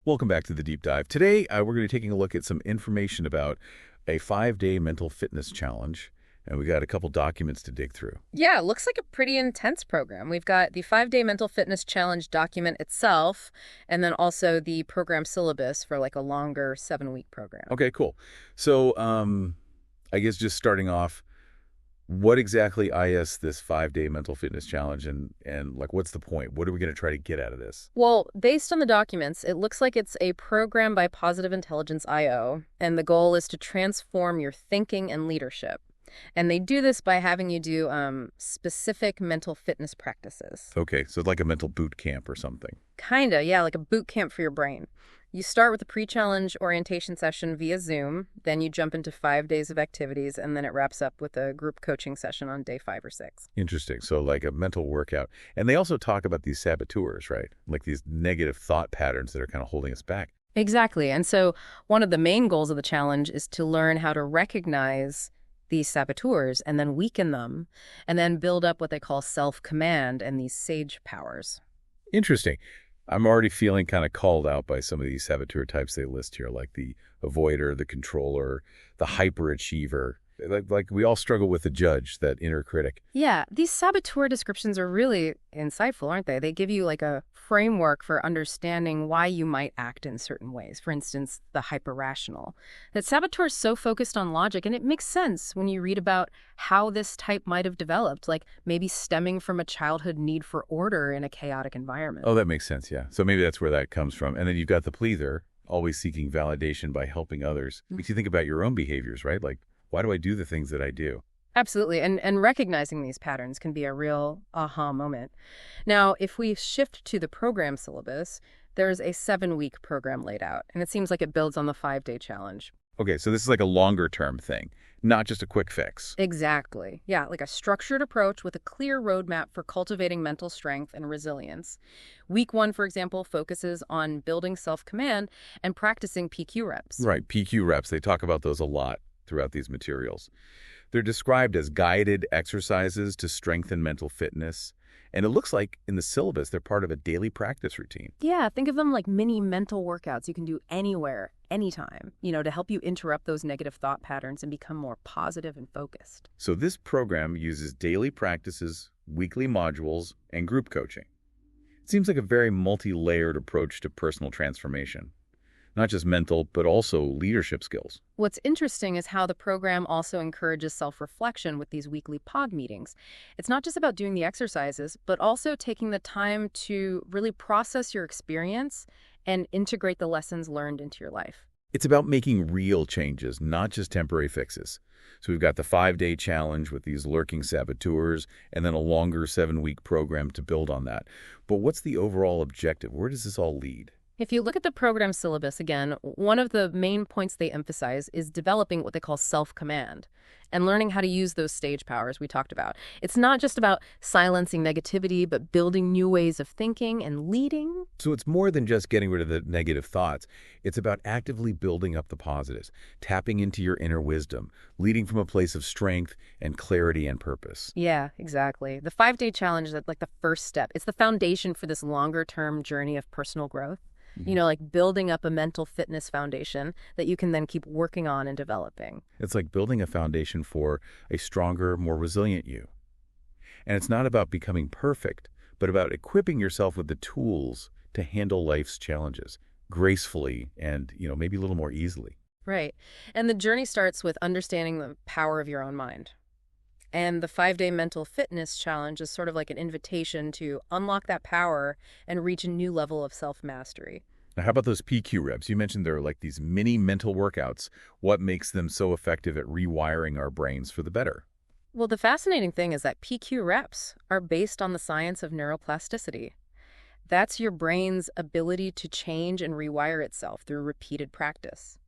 Welcome back to the Deep Dive. Today, we're going to be taking a look at some information about a 5-day mental fitness challenge, and we got a couple documents to dig through. Yeah, it looks like a pretty intense program. We've got the 5-day mental fitness challenge document itself, and then also the program syllabus for like a longer 7-week program. Okay, cool. So, I guess just starting off, what exactly is this 5-day mental fitness challenge, and like, what's the point? What are we going to try to get out of this? Well, based on the documents, it looks like it's a program by Positive Intelligence IO, and the goal is to transform your thinking and leadership. And they do this by having you do specific mental fitness practices. Okay, so it's like a mental boot camp or something. Kinda, yeah, like a boot camp for your brain. You start with a pre-challenge orientation session via Zoom, then you jump into 5 days of activities, and then it wraps up with a group coaching session on day 5 or 6. Interesting. So like a mental workout. And they also talk about these saboteurs, right? Like these negative thought patterns that are kind of holding us back. Exactly. And so one of the main goals of the challenge is to learn how to recognize these saboteurs and then weaken them, and then build up what they call self-command and these sage powers. Interesting. I'm already feeling kind of called out by some of these saboteur types they list here, like the avoider, the controller, the hyperachiever. Like we all struggle with the judge, that inner critic. Yeah, these saboteur descriptions are really insightful, aren't they? They give you like a framework for understanding why you might act in certain ways. For instance, the hyper-rational. That saboteur is so focused on logic, and it makes sense when you read about how this type might have developed, like maybe stemming from a childhood need for order in a chaotic environment. Oh, that makes sense, yeah. So maybe that's where that comes from. And then you've got the pleaser, always seeking validation by helping others. Makes you think about your own behaviors, right? Like, why do I do the things that I do? Absolutely. And recognizing these patterns can be a real aha moment. Now, if we shift to the program syllabus, there's a 7-week program laid out, and it seems like it builds on the 5-day challenge. Okay, so this is like a longer term thing, not just a quick fix. Exactly. Yeah, like a structured approach with a clear roadmap for cultivating mental strength and resilience. Week 1, for example, focuses on building self-command and practicing PQ reps. Right, PQ reps, they talk about those a lot throughout these materials. They're described as guided exercises to strengthen mental fitness. And it looks like in the syllabus, they're part of a daily practice routine. Yeah, think of them like mini mental workouts you can do anywhere, anytime, to help you interrupt those negative thought patterns and become more positive and focused. So this program uses daily practices, weekly modules, and group coaching. It seems like a very multi-layered approach to personal transformation. Not just mental, but also leadership skills. What's interesting is how the program also encourages self-reflection with these weekly POG meetings. It's not just about doing the exercises, but also taking the time to really process your experience and integrate the lessons learned into your life. It's about making real changes, not just temporary fixes. So we've got the 5-day challenge with these lurking saboteurs, and then a longer 7-week program to build on that. But what's the overall objective? Where does this all lead? If you look at the program syllabus again, one of the main points they emphasize is developing what they call self-command and learning how to use those stage powers we talked about. It's not just about silencing negativity, but building new ways of thinking and leading. So it's more than just getting rid of the negative thoughts. It's about actively building up the positives, tapping into your inner wisdom, leading from a place of strength and clarity and purpose. Yeah, exactly. The 5-day challenge is like the first step. It's the foundation for this longer-term journey of personal growth. Like building up a mental fitness foundation that you can then keep working on and developing. It's like building a foundation for a stronger, more resilient you. And it's not about becoming perfect, but about equipping yourself with the tools to handle life's challenges gracefully and, maybe a little more easily. Right. And the journey starts with understanding the power of your own mind. And the 5-day mental fitness challenge is sort of like an invitation to unlock that power and reach a new level of self-mastery. Now, how about those PQ reps? You mentioned they're like these mini mental workouts. What makes them so effective at rewiring our brains for the better? Well, the fascinating thing is that PQ reps are based on the science of neuroplasticity. That's your brain's ability to change and rewire itself through repeated practice.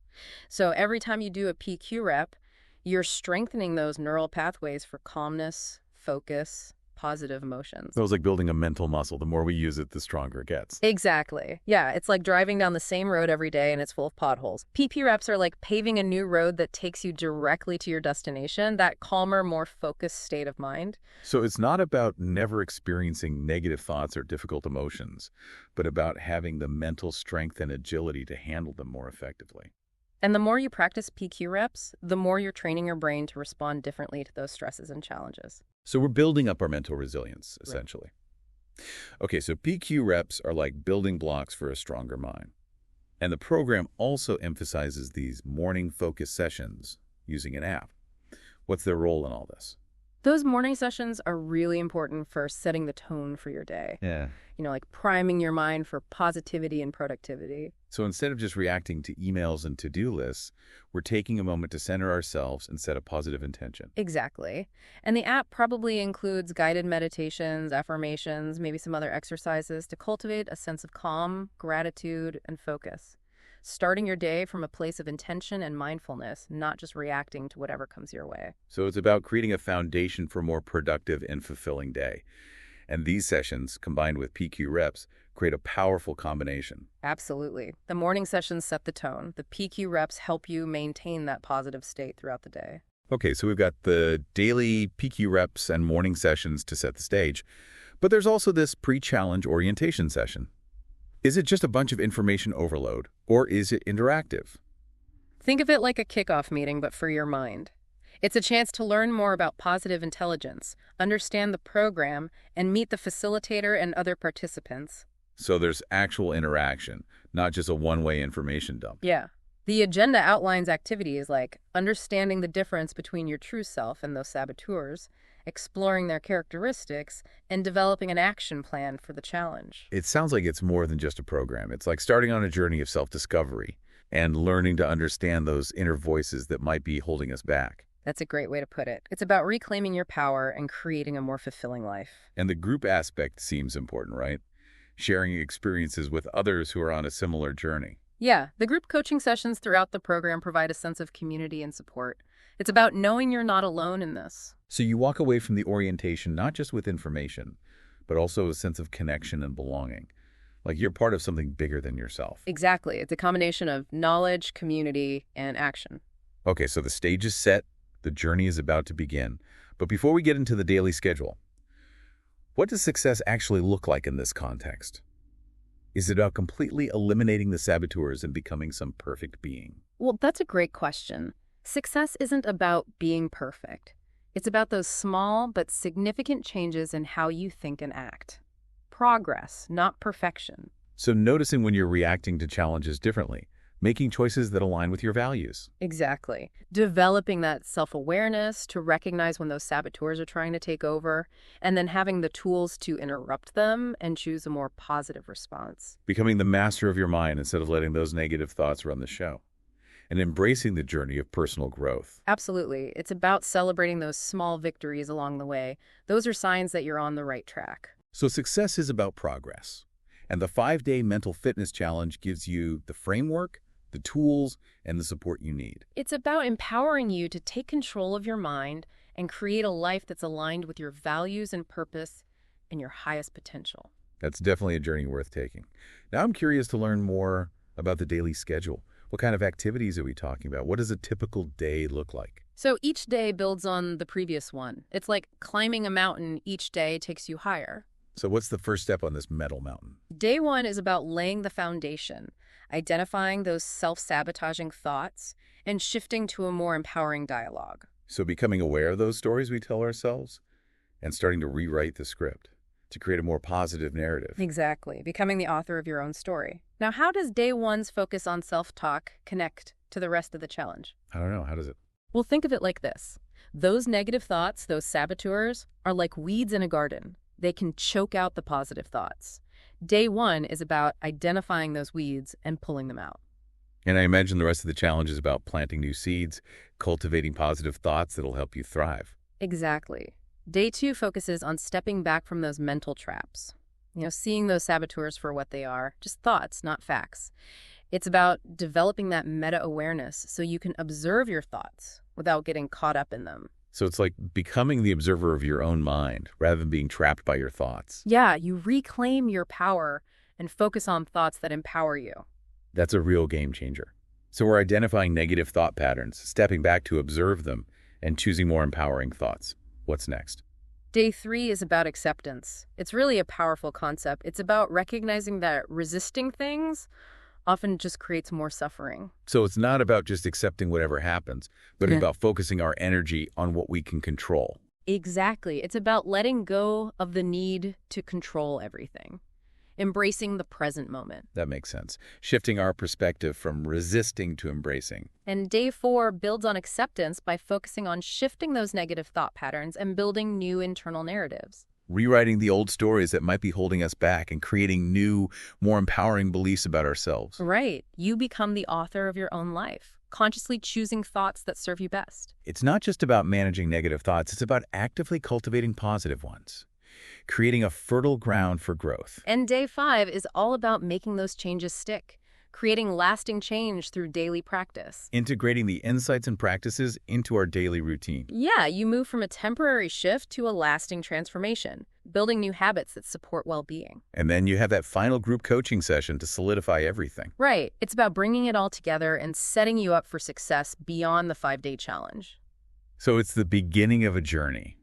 So every time you do a PQ rep, you're strengthening those neural pathways for calmness, focus, positive emotions. So it was like building a mental muscle. The more we use it, the stronger it gets. Exactly. Yeah, it's like driving down the same road every day and it's full of potholes. PP reps are like paving a new road that takes you directly to your destination, that calmer, more focused state of mind. So it's not about never experiencing negative thoughts or difficult emotions, but about having the mental strength and agility to handle them more effectively. And the more you practice PQ reps, the more you're training your brain to respond differently to those stresses and challenges. So we're building up our mental resilience, Right. essentially. Okay, so PQ reps are like building blocks for a stronger mind. And the program also emphasizes these morning focus sessions using an app. What's their role in all this? Those morning sessions are really important for setting the tone for your day. Yeah. Like priming your mind for positivity and productivity. So instead of just reacting to emails and to-do lists, we're taking a moment to center ourselves and set a positive intention. Exactly. And the app probably includes guided meditations, affirmations, maybe some other exercises to cultivate a sense of calm, gratitude, and focus. Starting your day from a place of intention and mindfulness, not just reacting to whatever comes your way. So it's about creating a foundation for a more productive and fulfilling day. And these sessions, combined with PQ reps, create a powerful combination. Absolutely. The morning sessions set the tone. The PQ reps help you maintain that positive state throughout the day. Okay, so we've got the daily PQ reps and morning sessions to set the stage. But there's also this pre-challenge orientation session. Is it just a bunch of information overload, or is it interactive? Think of it like a kickoff meeting, but for your mind. It's a chance to learn more about positive intelligence, understand the program, and meet the facilitator and other participants. So there's actual interaction, not just a one-way information dump. Yeah. The agenda outlines activities like understanding the difference between your true self and those saboteurs, exploring their characteristics, and developing an action plan for the challenge. It sounds like it's more than just a program. It's like starting on a journey of self-discovery and learning to understand those inner voices that might be holding us back. That's a great way to put it. It's about reclaiming your power and creating a more fulfilling life. And the group aspect seems important, right? Sharing experiences with others who are on a similar journey. Yeah, the group coaching sessions throughout the program provide a sense of community and support. It's about knowing you're not alone in this. So you walk away from the orientation not just with information, but also a sense of connection and belonging. Like you're part of something bigger than yourself. Exactly. It's a combination of knowledge, community, and action. Okay, so the stage is set. The journey is about to begin. But before we get into the daily schedule, what does success actually look like in this context? Is it about completely eliminating the saboteurs and becoming some perfect being? Well, that's a great question. Success isn't about being perfect. It's about those small but significant changes in how you think and act. Progress, not perfection. So noticing when you're reacting to challenges differently, making choices that align with your values. Exactly. Developing that self-awareness to recognize when those saboteurs are trying to take over, and then having the tools to interrupt them and choose a more positive response. Becoming the master of your mind instead of letting those negative thoughts run the show. And embracing the journey of personal growth. Absolutely. It's about celebrating those small victories along the way. Those are signs that you're on the right track. So success is about progress. And the 5-day mental fitness challenge gives you the framework, the tools, and the support you need. It's about empowering you to take control of your mind and create a life that's aligned with your values and purpose and your highest potential. That's definitely a journey worth taking. Now I'm curious to learn more about the daily schedule. What kind of activities are we talking about? What does a typical day look like? So each day builds on the previous one. It's like climbing a mountain. Each day takes you higher. So what's the first step on this metal mountain? Day one is about laying the foundation, identifying those self-sabotaging thoughts, and shifting to a more empowering dialogue. So becoming aware of those stories we tell ourselves and starting to rewrite the script to create a more positive narrative. Exactly, becoming the author of your own story. Now, how does day one's focus on self-talk connect to the rest of the challenge? I don't know. How does it? Well, think of it like this. Those negative thoughts, those saboteurs, are like weeds in a garden. They can choke out the positive thoughts. Day one is about identifying those weeds and pulling them out. And I imagine the rest of the challenge is about planting new seeds, cultivating positive thoughts that'll help you thrive. Exactly. Day two focuses on stepping back from those mental traps. Seeing those saboteurs for what they are, just thoughts, not facts. It's about developing that meta-awareness so you can observe your thoughts without getting caught up in them. So it's like becoming the observer of your own mind rather than being trapped by your thoughts. Yeah, you reclaim your power and focus on thoughts that empower you. That's a real game changer. So we're identifying negative thought patterns, stepping back to observe them, and choosing more empowering thoughts. What's next? Day 3 is about acceptance. It's really a powerful concept. It's about recognizing that resisting things often just creates more suffering. So it's not about just accepting whatever happens, but Yeah. about focusing our energy on what we can control. Exactly. It's about letting go of the need to control everything, embracing the present moment. That makes sense. Shifting our perspective from resisting to embracing. And day 4 builds on acceptance by focusing on shifting those negative thought patterns and building new internal narratives. Rewriting the old stories that might be holding us back and creating new, more empowering beliefs about ourselves. Right. You become the author of your own life, consciously choosing thoughts that serve you best. It's not just about managing negative thoughts, it's about actively cultivating positive ones, creating a fertile ground for growth. And day 5 is all about making those changes stick, creating lasting change through daily practice. Integrating the insights and practices into our daily routine. Yeah, you move from a temporary shift to a lasting transformation, building new habits that support well-being. And then you have that final group coaching session to solidify everything. Right. It's about bringing it all together and setting you up for success beyond the 5-day challenge. So it's the beginning of a journey.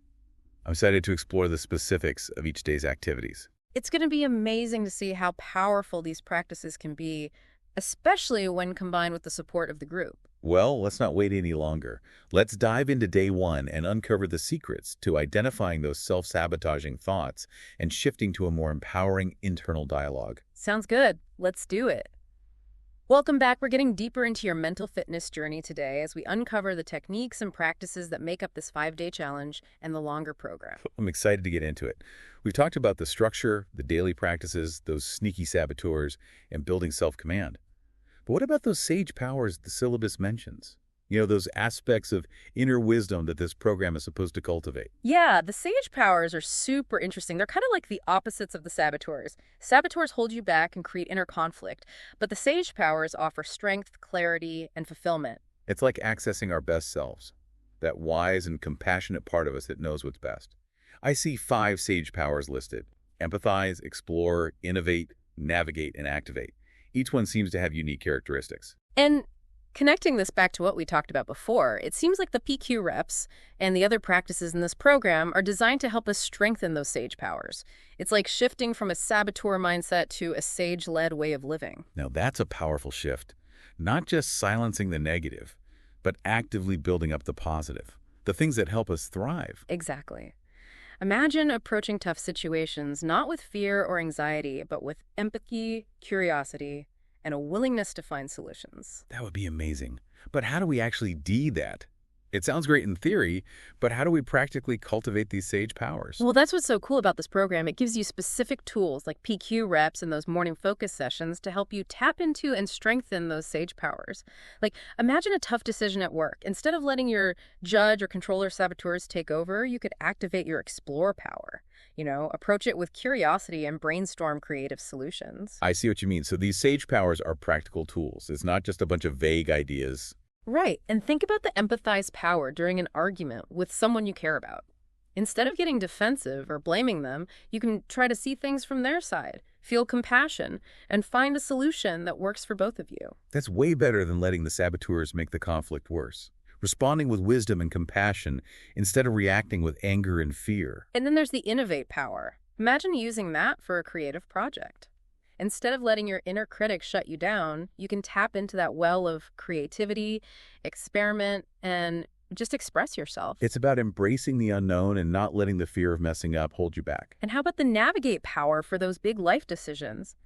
I'm excited to explore the specifics of each day's activities. It's going to be amazing to see how powerful these practices can be, especially when combined with the support of the group. Well, let's not wait any longer. Let's dive into day 1 and uncover the secrets to identifying those self-sabotaging thoughts and shifting to a more empowering internal dialogue. Sounds good. Let's do it. Welcome back. We're getting deeper into your mental fitness journey today as we uncover the techniques and practices that make up this 5-day challenge and the longer program. I'm excited to get into it. We've talked about the structure, the daily practices, those sneaky saboteurs, and building self-command. But what about those sage powers the syllabus mentions? You know, those aspects of inner wisdom that this program is supposed to cultivate. Yeah, the sage powers are super interesting. They're kind of like the opposites of the saboteurs. Saboteurs hold you back and create inner conflict, but the sage powers offer strength, clarity, and fulfillment. It's like accessing our best selves, that wise and compassionate part of us that knows what's best. I see 5 sage powers listed: empathize, explore, innovate, navigate, and activate. Each one seems to have unique characteristics. And connecting this back to what we talked about before, it seems like the PQ reps and the other practices in this program are designed to help us strengthen those sage powers. It's like shifting from a saboteur mindset to a sage-led way of living. Now that's a powerful shift. Not just silencing the negative, but actively building up the positive, the things that help us thrive. Exactly. Imagine approaching tough situations not with fear or anxiety, but with empathy, curiosity, and a willingness to find solutions. That would be amazing. But how do we actually do that? It sounds great in theory, but how do we practically cultivate these sage powers? Well, that's what's so cool about this program. It gives you specific tools like PQ reps and those morning focus sessions to help you tap into and strengthen those sage powers. Like, imagine a tough decision at work. Instead of letting your judge or controller saboteurs take over, you could activate your explore power. Approach it with curiosity and brainstorm creative solutions. I see what you mean. So these sage powers are practical tools. It's not just a bunch of vague ideas. Right. And think about the empathize power during an argument with someone you care about. Instead of getting defensive or blaming them, you can try to see things from their side, feel compassion, and find a solution that works for both of you. That's way better than letting the saboteurs make the conflict worse. Responding with wisdom and compassion instead of reacting with anger and fear. And then there's the innovate power. Imagine using that for a creative project. Instead of letting your inner critic shut you down, you can tap into that well of creativity, experiment, and just express yourself. It's about embracing the unknown and not letting the fear of messing up hold you back. And how about the navigate power for those big life decisions?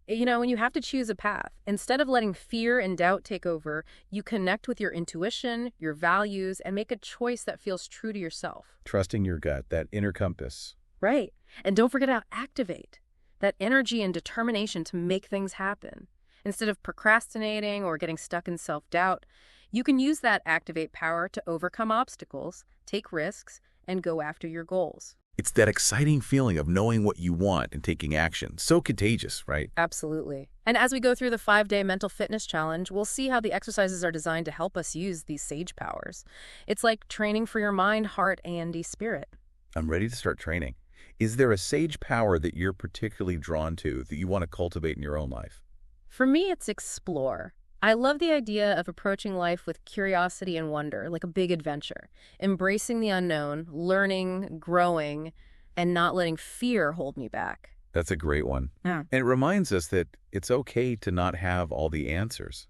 When you have to choose a path, instead of letting fear and doubt take over, you connect with your intuition, your values, and make a choice that feels true to yourself. Trusting your gut, that inner compass. Right. And don't forget to activate that energy and determination to make things happen. Instead of procrastinating or getting stuck in self-doubt, you can use that activate power to overcome obstacles, take risks, and go after your goals. It's that exciting feeling of knowing what you want and taking action. So contagious, right? Absolutely. And as we go through the 5-day mental fitness challenge, we'll see how the exercises are designed to help us use these sage powers. It's like training for your mind, heart, and spirit. I'm ready to start training. Is there a sage power that you're particularly drawn to that you want to cultivate in your own life? For me, it's explore. I love the idea of approaching life with curiosity and wonder, like a big adventure, embracing the unknown, learning, growing, and not letting fear hold me back. That's a great one. Yeah. And it reminds us that it's okay to not have all the answers.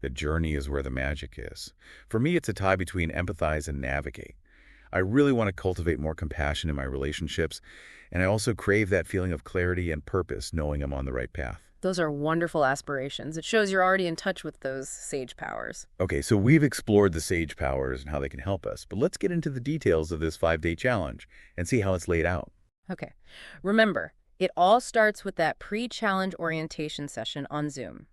The journey is where the magic is. For me, it's a tie between empathize and navigate. I really want to cultivate more compassion in my relationships, and I also crave that feeling of clarity and purpose, knowing I'm on the right path. Those are wonderful aspirations. It shows you're already in touch with those sage powers. Okay, so we've explored the sage powers and how they can help us, but let's get into the details of this 5-day challenge and see how it's laid out. Okay. Remember, it all starts with that pre-challenge orientation session on Zoom.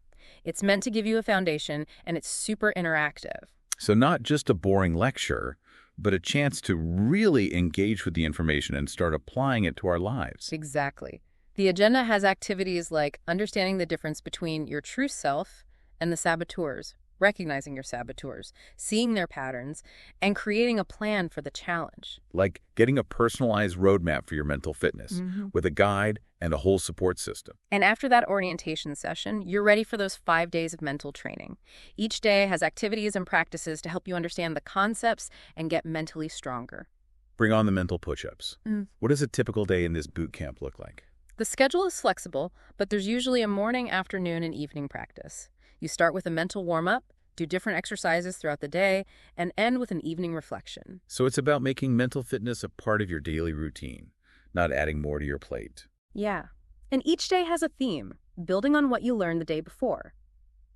It's meant to give you a foundation, and it's super interactive. So not just a boring lecture, but a chance to really engage with the information and start applying it to our lives. Exactly. The agenda has activities like understanding the difference between your true self and the saboteurs, recognizing your saboteurs, seeing their patterns, and creating a plan for the challenge. Like getting a personalized roadmap for your mental fitness with a guide and a whole support system. And after that orientation session, you're ready for those 5 days of mental training. Each day has activities and practices to help you understand the concepts and get mentally stronger. Bring on the mental push-ups. What does a typical day in this boot camp look like? The schedule is flexible, but there's usually a morning, afternoon, and evening practice. You start with a mental warm-up, do different exercises throughout the day, and end with an evening reflection. So it's about making mental fitness a part of your daily routine, not adding more to your plate. Yeah. And each day has a theme, building on what you learned the day before.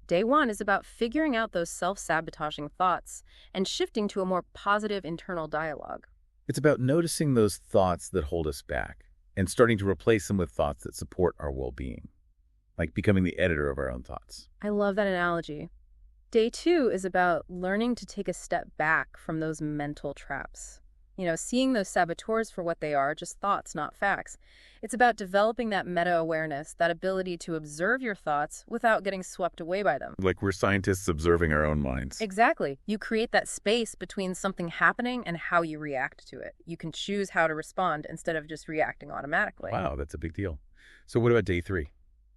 Day 1 is about figuring out those self-sabotaging thoughts and shifting to a more positive internal dialogue. It's about noticing those thoughts that hold us back and starting to replace them with thoughts that support our well-being, like becoming the editor of our own thoughts. I love that analogy. Day 2 is about learning to take a step back from those mental traps. Seeing those saboteurs for what they are, just thoughts, not facts. It's about developing that meta-awareness, that ability to observe your thoughts without getting swept away by them. Like we're scientists observing our own minds. Exactly. You create that space between something happening and how you react to it. You can choose how to respond instead of just reacting automatically. Wow, that's a big deal. So what about day 3?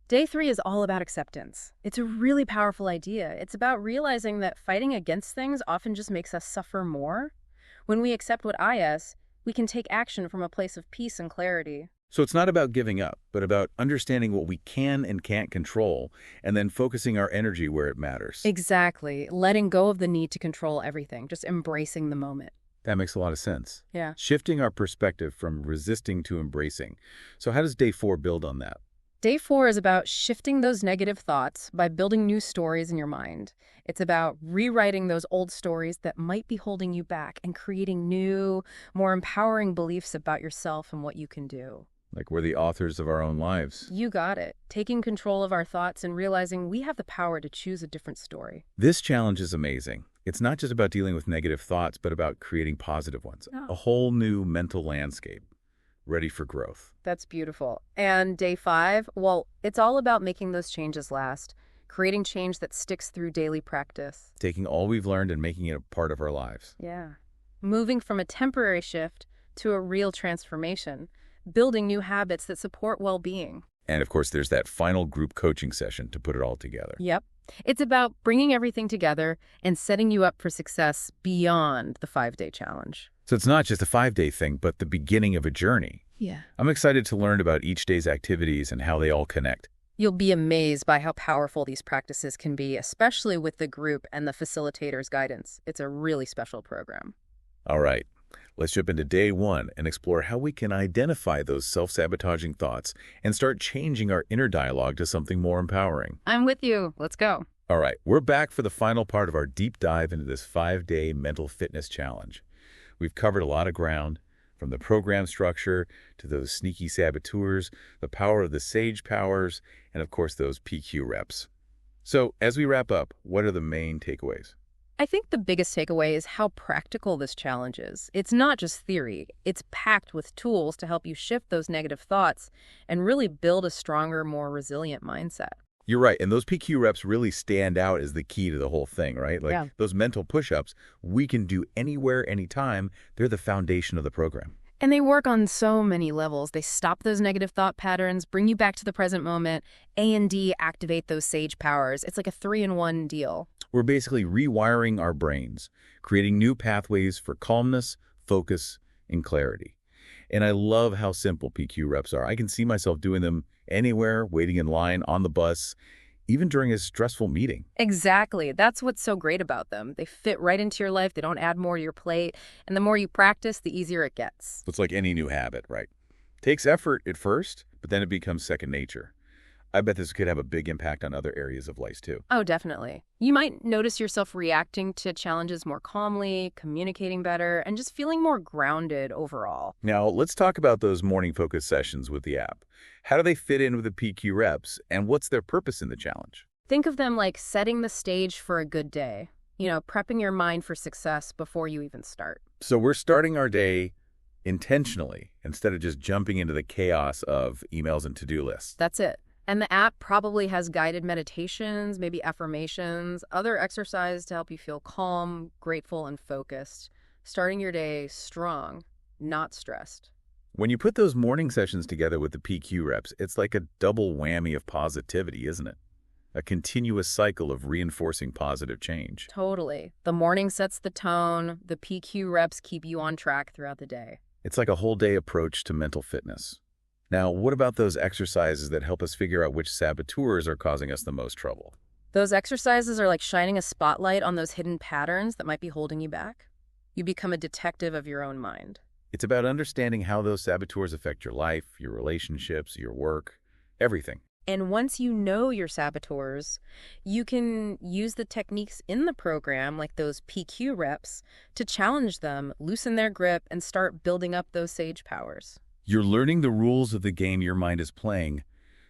Day 3 is all about acceptance. It's a really powerful idea. It's about realizing that fighting against things often just makes us suffer more. When we accept what is, we can take action from a place of peace and clarity. So it's not about giving up, but about understanding what we can and can't control, and then focusing our energy where it matters. Exactly. Letting go of the need to control everything, just embracing the moment. That makes a lot of sense. Yeah. Shifting our perspective from resisting to embracing. So how does day 4 build on that? Day 4 is about shifting those negative thoughts by building new stories in your mind. It's about rewriting those old stories that might be holding you back and creating new, more empowering beliefs about yourself and what you can do. Like we're the authors of our own lives. You got it. Taking control of our thoughts and realizing we have the power to choose a different story. This challenge is amazing. It's not just about dealing with negative thoughts, but about creating positive ones. Oh. A whole new mental landscape, ready for growth. That's beautiful. And day 5, well, it's all about making those changes last, creating change that sticks through daily practice. Taking all we've learned and making it a part of our lives. Yeah. Moving from a temporary shift to a real transformation, building new habits that support well-being. And of course, there's that final group coaching session to put it all together. Yep. It's about bringing everything together and setting you up for success beyond the 5-day challenge. So it's not just a 5-day thing, but the beginning of a journey. Yeah. I'm excited to learn about each day's activities and how they all connect. You'll be amazed by how powerful these practices can be, especially with the group and the facilitator's guidance. It's a really special program. All right, let's jump into day 1 and explore how we can identify those self-sabotaging thoughts and start changing our inner dialogue to something more empowering. I'm with you. Let's go. All right, we're back for the final part of our deep dive into this 5-day mental fitness challenge. We've covered a lot of ground, from the program structure to those sneaky saboteurs, the power of the sage powers, and of course those PQ reps. So as we wrap up, what are the main takeaways? I think the biggest takeaway is how practical this challenge is. It's not just theory, it's packed with tools to help you shift those negative thoughts and really build a stronger, more resilient mindset. You're right, and those PQ reps really stand out as the key to the whole thing, right? Like Yeah. those mental push-ups, we can do anywhere, anytime. They're the foundation of the program. And they work on so many levels. They stop those negative thought patterns, bring you back to the present moment. A and D activate those sage powers. It's like a three-in-one deal. We're basically rewiring our brains, creating new pathways for calmness, focus, and clarity. And I love how simple PQ reps are. I can see myself doing them anywhere, waiting in line, on the bus, even during a stressful meeting. Exactly. That's what's so great about them. They fit right into your life. They don't add more to your plate. And the more you practice, the easier it gets. It's like any new habit, right? Takes effort at first, but then it becomes second nature. I bet this could have a big impact on other areas of life, too. Oh, definitely. You might notice yourself reacting to challenges more calmly, communicating better, and just feeling more grounded overall. Now, let's talk about those morning focus sessions with the app. How do they fit in with the PQ reps, and what's their purpose in the challenge? Think of them like setting the stage for a good day, prepping your mind for success before you even start. So we're starting our day intentionally instead of just jumping into the chaos of emails and to-do lists. That's it. And the app probably has guided meditations, maybe affirmations, other exercise to help you feel calm, grateful, and focused. Starting your day strong, not stressed. When you put those morning sessions together with the PQ reps, it's like a double whammy of positivity, isn't it? A continuous cycle of reinforcing positive change. Totally. The morning sets the tone. The PQ reps keep you on track throughout the day. It's like a whole day approach to mental fitness. Now, what about those exercises that help us figure out which saboteurs are causing us the most trouble? Those exercises are like shining a spotlight on those hidden patterns that might be holding you back. You become a detective of your own mind. It's about understanding how those saboteurs affect your life, your relationships, your work, everything. And once you know your saboteurs, you can use the techniques in the program, like those PQ reps, to challenge them, loosen their grip, and start building up those sage powers. You're learning the rules of the game your mind is playing,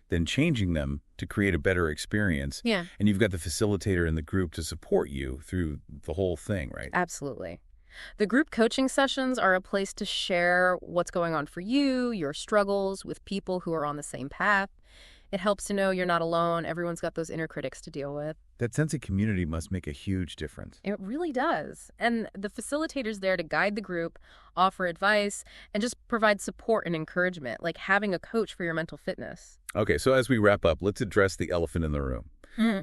then changing them to create a better experience. Yeah. And you've got the facilitator in the group to support you through the whole thing, right? Absolutely. The group coaching sessions are a place to share what's going on for you, your struggles with people who are on the same path. It helps to know you're not alone. Everyone's got those inner critics to deal with. That sense of community must make a huge difference. It really does. And the facilitator's there to guide the group, offer advice, and just provide support and encouragement, like having a coach for your mental fitness. Okay, so as we wrap up, let's address the elephant in the room.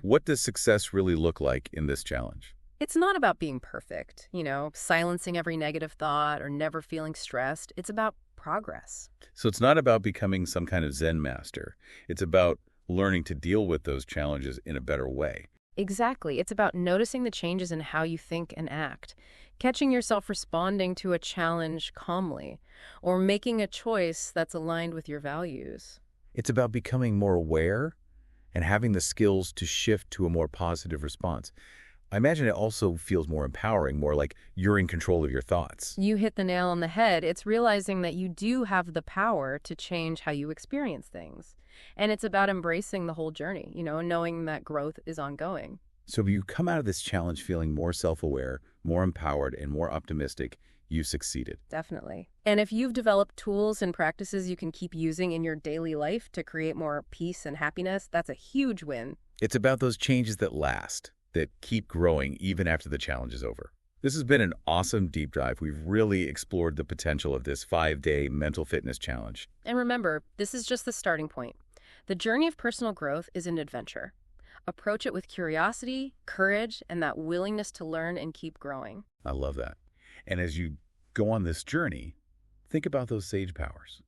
What does success really look like in this challenge? It's not about being perfect, silencing every negative thought or never feeling stressed. It's about progress. So it's not about becoming some kind of Zen master. It's about learning to deal with those challenges in a better way. Exactly. It's about noticing the changes in how you think and act, catching yourself responding to a challenge calmly, or making a choice that's aligned with your values. It's about becoming more aware and having the skills to shift to a more positive response. I imagine it also feels more empowering, more like you're in control of your thoughts. You hit the nail on the head. It's realizing that you do have the power to change how you experience things. And it's about embracing the whole journey, knowing that growth is ongoing. So if you come out of this challenge feeling more self-aware, more empowered, and more optimistic, you succeeded. Definitely. And if you've developed tools and practices you can keep using in your daily life to create more peace and happiness, that's a huge win. It's about those changes that last, that keep growing even after the challenge is over. This has been an awesome deep dive. We've really explored the potential of this 5-day mental fitness challenge. And remember, this is just the starting point. The journey of personal growth is an adventure. Approach it with curiosity, courage, and that willingness to learn and keep growing. I love that. And as you go on this journey, think about those sage powers.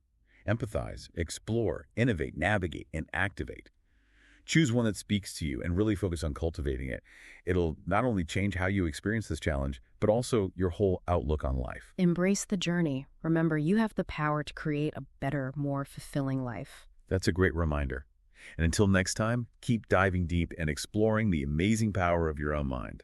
Empathize, explore, innovate, navigate, and activate. Choose one that speaks to you and really focus on cultivating it. It'll not only change how you experience this challenge, but also your whole outlook on life. Embrace the journey. Remember, you have the power to create a better, more fulfilling life. That's a great reminder. And until next time, keep diving deep and exploring the amazing power of your own mind.